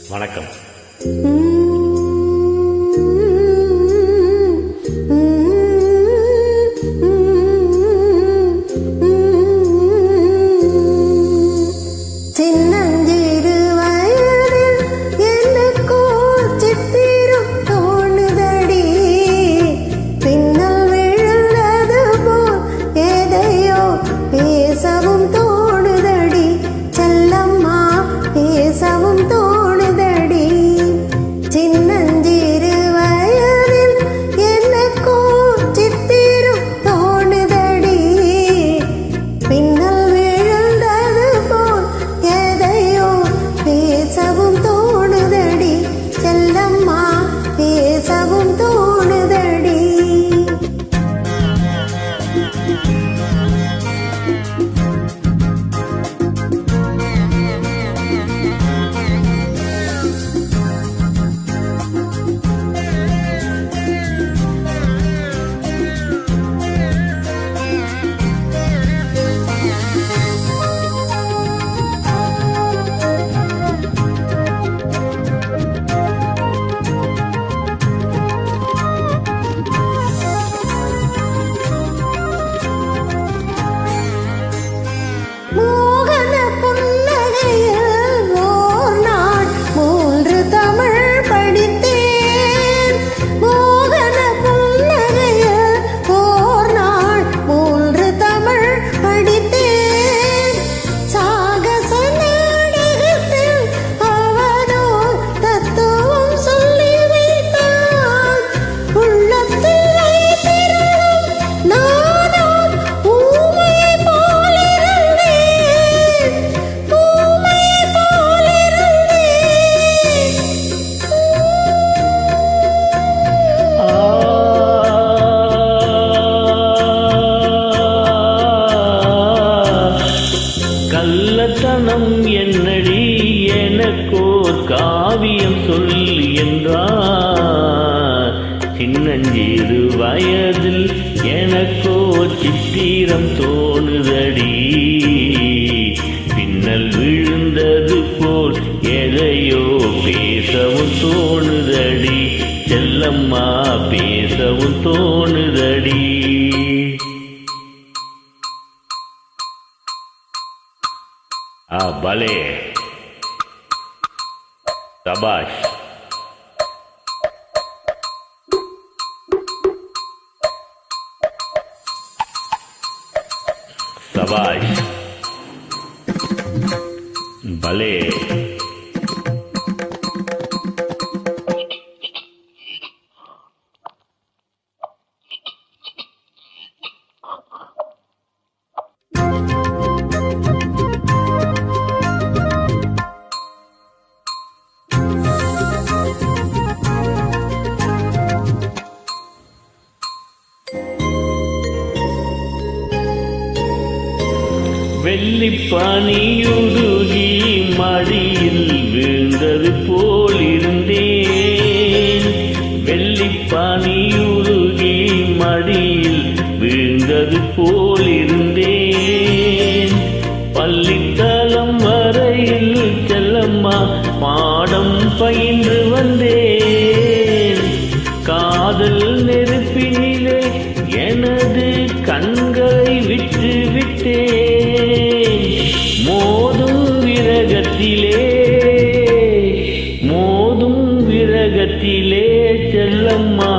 வணக்கம். கள்ளத்தனம் என்னடி எனக்கோர் காவியம் சொல்லி என்றார். சின்னஞ்சிறு வயதில் எனக்கோர் சித்திரம் தோணுதடி. பின்னல் விழுந்தது போல் எதையோ பேசவும் தோணுதடி. செல்லம்மா பேசவும் தோணுதடி. भले शाबाश. शाबाश भले. வெள்ளிப்பனியுருகி மடியில் வீழ்ந்தது போலிருந்தேன். வெள்ளிப்பனியுருகி மடியில் வீழ்ந்தது போலிருந்தேன். பள்ளித்தலம் வரையில் செல்லம்மா பாடம் பயின்று வந்தேன். காதல் நெருப்பினிலே எனது கண்களை விட்டு விட்டேன். மோதும் விரகத்திலே செல்லம்மா